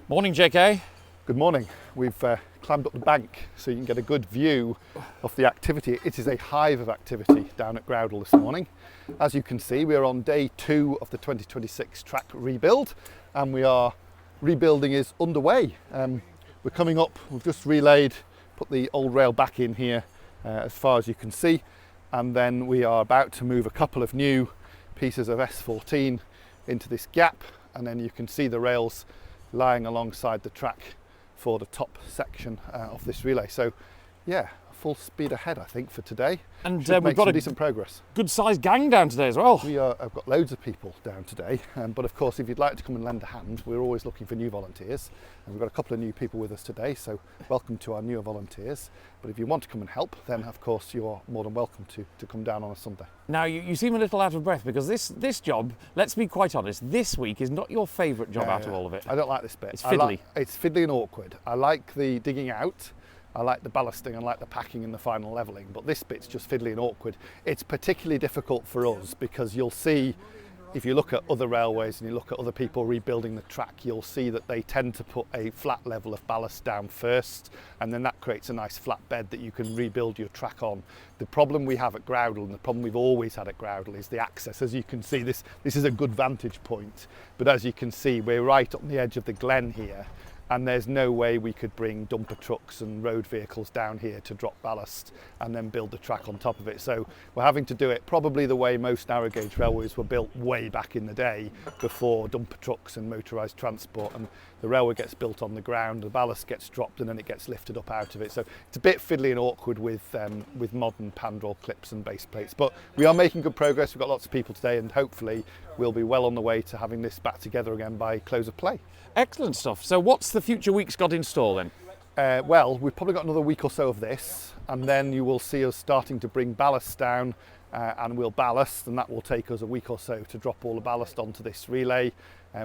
Morning, JK. Good morning. We've climbed up the bank so you can get a good view of the activity. It is a hive of activity down at Groudle this morning. As you can see, we are on day 2 of the 2026 track rebuild, and rebuilding is underway. We're coming up, we've just relayed, put the old rail back in here as far as you can see, and then we are about to move a couple of new pieces of S14 into this gap, and then you can see the rails lying alongside the track for the top section of this relay. So yeah, full speed ahead I think for today. And we've got a decent progress. Good sized gang down today as well. I've got loads of people down today, but of course if you'd like to come and lend a hand, we're always looking for new volunteers, and we've got a couple of new people with us today, so welcome to our newer volunteers. But if you want to come and help, then of course you're more than welcome to come down on a Sunday. Now you seem a little out of breath because this job, let's be quite honest, this week is not your favourite job out of all of it. I don't like this bit. It's fiddly. It's fiddly and awkward. I like the digging out, I like the ballasting, I like the packing and the final levelling, but this bit's just fiddly and awkward. It's particularly difficult for us because you'll see, if you look at other railways and you look at other people rebuilding the track, you'll see that they tend to put a flat level of ballast down first, and then that creates a nice flat bed that you can rebuild your track on. The problem we have at Groudle, and the problem we've always had at Groudle, is the access. As you can see, this is a good vantage point, but as you can see, we're right on the edge of the glen here, and there's no way we could bring dumper trucks and road vehicles down here to drop ballast and then build the track on top of it. So we're having to do it probably the way most narrow gauge railways were built way back in the day, before dumper trucks and motorised transport, and the railway gets built on the ground, the ballast gets dropped and then it gets lifted up out of it. So it's a bit fiddly and awkward with modern pandrol clips and base plates, but we are making good progress. We've got lots of people today, and hopefully we'll be well on the way to having this back together again by close of play. Excellent stuff. So what's the future weeks got in store then? Well, we've probably got another week or so of this, and then you will see us starting to bring ballast down, and we'll ballast, and that will take us a week or so to drop all the ballast onto this relay.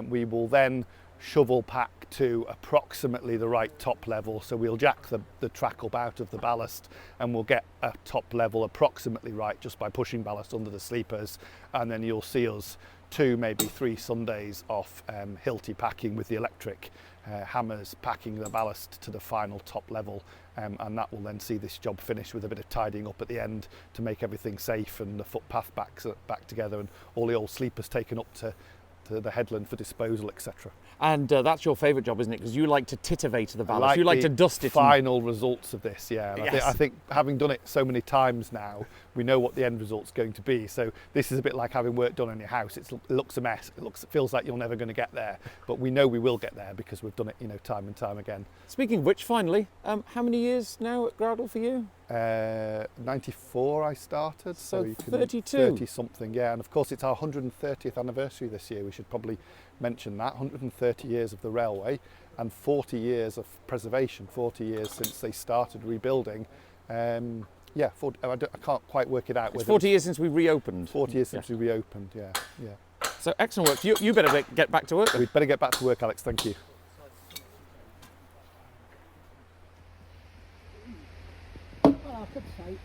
We will then shovel pack to approximately the right top level, so we'll jack the track up out of the ballast, and we'll get a top level approximately right just by pushing ballast under the sleepers, and then you'll see us 2, maybe 3 Sundays off Hilti packing with the electric hammers, packing the ballast to the final top level, and that will then see this job finished with a bit of tidying up at the end to make everything safe, and the footpath back together, and all the old sleepers taken up to the headland for disposal, etc. And that's your favourite job, isn't it? Because you like to titivate the ballast, you like to dust it. Final results of this, yeah. Yes. I think having done it so many times now, we know what the end result's going to be. So this is a bit like having work done on your house. It looks a mess. It feels like you're never going to get there, but we know we will get there because we've done it, time and time again. Speaking of which, finally, how many years now at Groudle for you? 94 I started, so you can 32. 30 something, yeah. And of course it's our 130th anniversary this year. We should probably mention that. 130 years of the railway and 40 years of preservation, 40 years since they started rebuilding. Yeah, 40, I can't quite work it out. It's 40 years since we reopened. 40 years since we reopened, yeah. So excellent work. You better get back to work. We'd better get back to work, Alex, thank you. Well, I could say